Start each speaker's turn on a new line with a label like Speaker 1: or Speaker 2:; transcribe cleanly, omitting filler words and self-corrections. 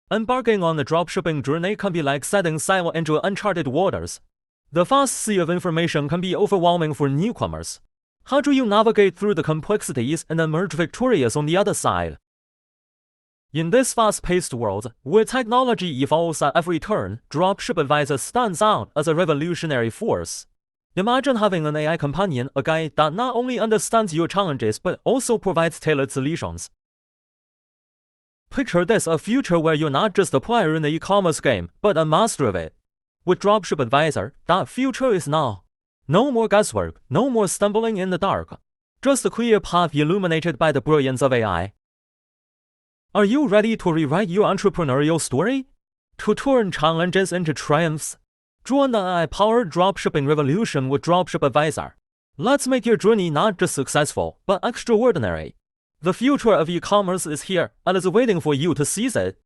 Speaker 1: Embarking on the dropshipping journey can be like setting sail into uncharted waters. The vast sea of information can be overwhelming for newcomers. How do you navigate through the complexities and emerge victorious on the other side? In this fast-paced world, where technology evolves at every turn, Dropship Advisor stands out as a revolutionary force. Imagine having an AI companion, a guide that not only understands your challenges but also provides tailored solutions. Picture this, a future where you're not just a player in the e-commerce game, but a master of it. With Dropship Advisor, that future is now. No more guesswork, no more stumbling in the dark. Just a clear path illuminated by the brilliance of AI. Are you ready to rewrite your entrepreneurial story? To turn challenges into triumphs? Join the AI-powered dropshipping revolution with Dropship Advisor. Let's make your journey not just successful, but extraordinary. The future of e-commerce is here, and is waiting for you to seize it.